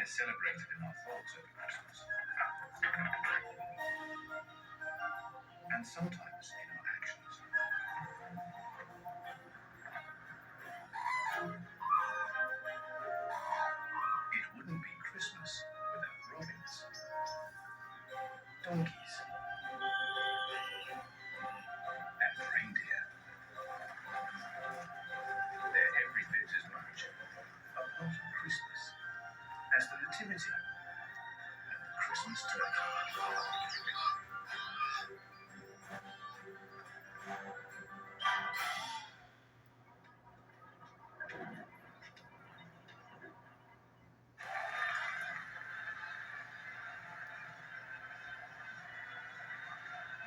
celebrated in our thoughts over Christmas, and sometimes in our actions. It wouldn't be Christmas without robins, donkeys, and reindeer. They're every bit as much a part of Christmas as the Nativity and the Christmas turkey.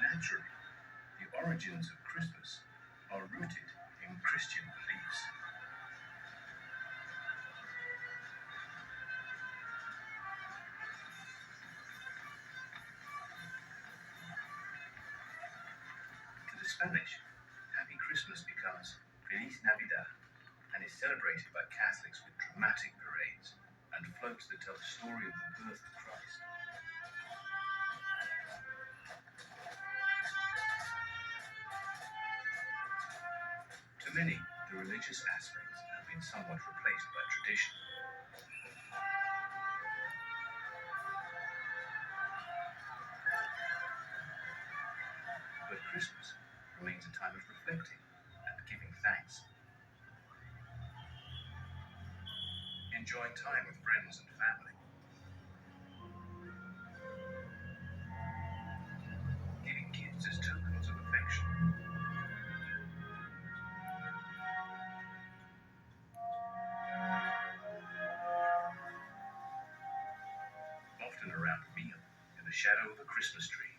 Naturally, the origins of Christmas are rooted in Christian beliefs. To the Spanish, Happy Christmas becomes Feliz Navidad and is celebrated by Catholics with dramatic parades and floats that tell the story of the birth of Christ. To many, the religious aspects have been somewhat replaced by tradition. But Christmas remains a time of reflecting and giving thanks. Enjoying time with friends and family. Giving gifts as tokens of affection. Often around a meal in the shadow of a Christmas tree.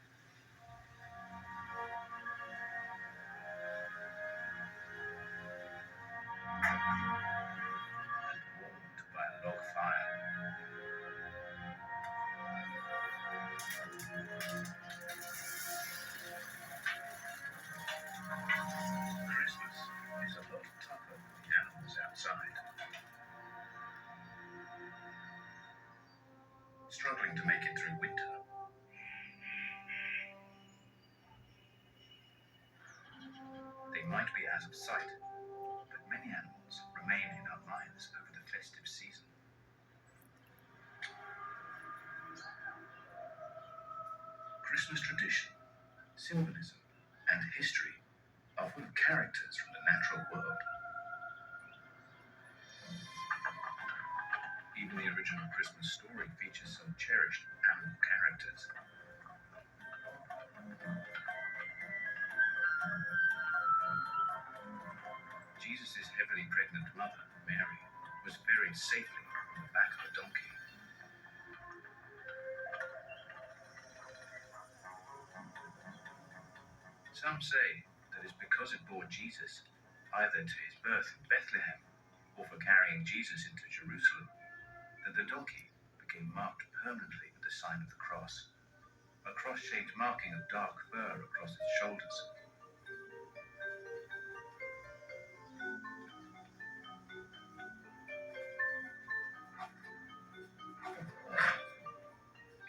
And warmed by a log fire. Christmas is a lot tougher for the animals outside. Struggling to make it through winter. They might be out of sight, but many animals remain in our minds over the festive season. Christmas tradition, symbolism, and history are full of characters from the natural world. Even the original Christmas story features some cherished animal characters. Jesus' heavily pregnant mother, Mary, was buried safely on the back of a donkey. Some say that it's because it bore Jesus either to his birth in Bethlehem or for carrying Jesus into Jerusalem that the donkey became marked permanently with the sign of the cross, a cross-shaped marking of dark fur across its shoulders.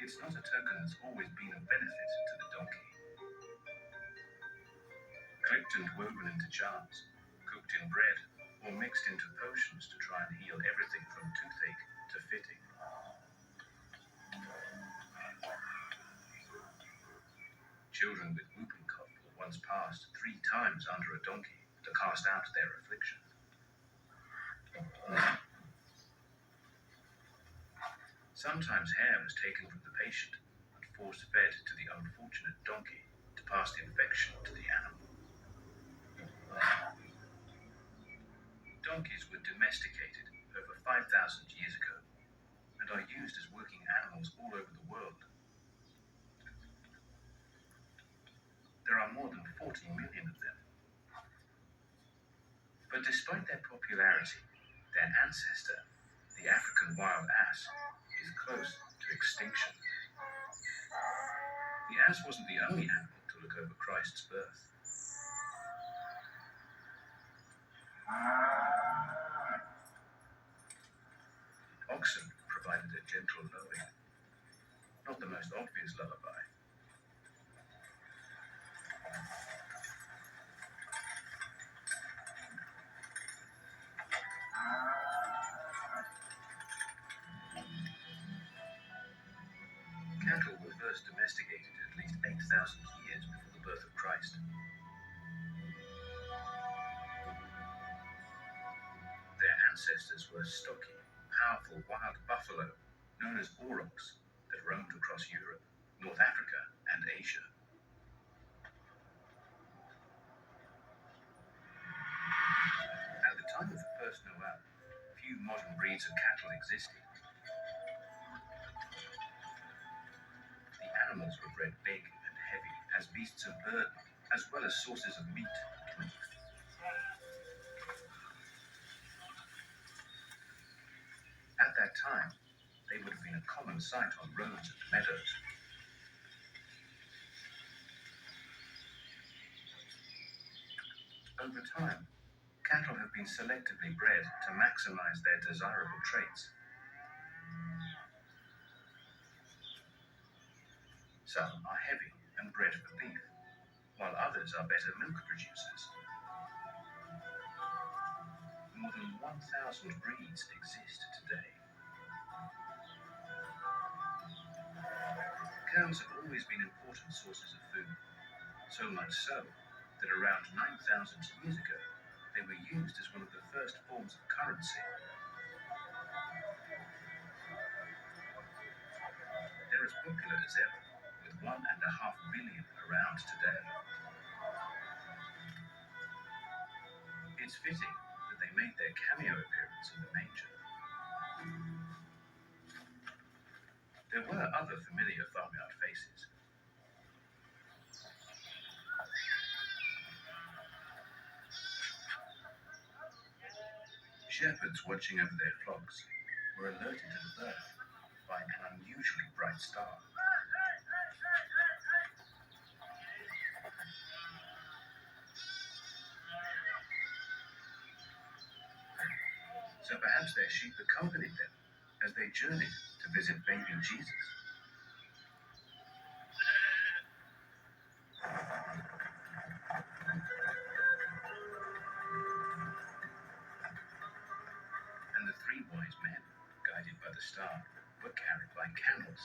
It's not a token that's always been of benefit to the donkey. Clipped and woven into jars, cooked in bread, or mixed into potions to try and heal everything from toothache to fitting. Children with whooping cough were once passed 3 times under a donkey to cast out their affliction. Sometimes hair was taken from the patient and force-fed to the unfortunate donkey to pass the infection to the animal. Donkeys were domesticated over 5,000 years ago and are used as working animals all over the world. There are more than 40 million of them. But despite their popularity, their ancestor, the African wild ass, is close to extinction. The ass wasn't the only animal to look over Christ's birth. Oxen provided a gentle lowing, not the most obvious lullaby. Cattle were first domesticated at least 8,000 years before the birth of Christ. Their ancestors were stocky, powerful wild buffalo known as aurochs that roamed across Europe, North Africa, and Asia. At the time of the first Noel, few modern breeds of cattle existed. The animals were bred big and heavy as beasts of burden, as well as sources of meat. At that time, they would have been a common sight on roads and meadows. Over time, cattle have been selectively bred to maximize their desirable traits. Some are heavy and bred for beef, while others are better milk producers. More than 1,000 breeds exist today. Cows have always been important sources of food, so much so that around 9,000 years ago, they were used as one of the first forms of currency. They're as popular as ever, with 1.5 billion around today. It's fitting that they made their cameo appearance in the manger. There were other familiar farmyard faces. Shepherds watching over their flocks were alerted to the birth by an unusually bright star. So perhaps their sheep accompanied them as they journeyed to visit baby Jesus. And the three wise men, guided by the star, were carried by camels.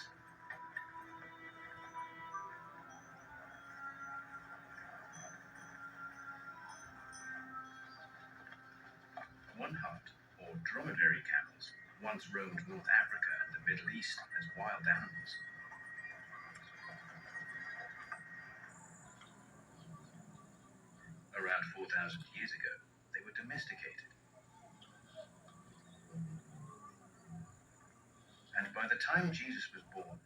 One-heart, or dromedary camels, once roamed North Africa and the Middle East as wild animals. Around 4,000 years ago, they were domesticated. And by the time Jesus was born,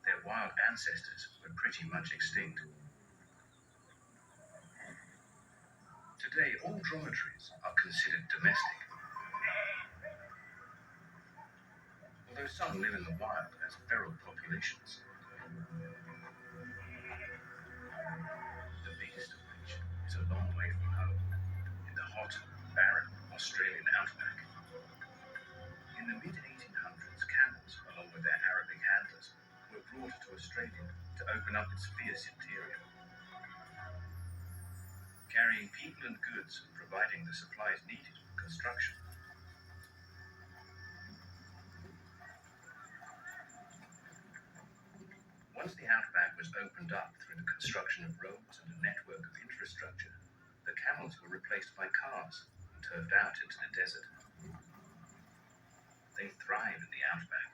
their wild ancestors were pretty much extinct. Today, all dromedaries are considered domestic. Although some live in the wild as feral populations. The biggest of which is a long way from home, in the hot, barren Australian outback. In the mid-1800s, camels, along with their Arabic handlers, were brought to Australia to open up its fierce interior. Carrying people and goods and providing the supplies needed for construction. Once the outback was opened up through the construction of roads and a network of infrastructure, the camels were replaced by cars and turfed out into the desert. They thrive in the outback.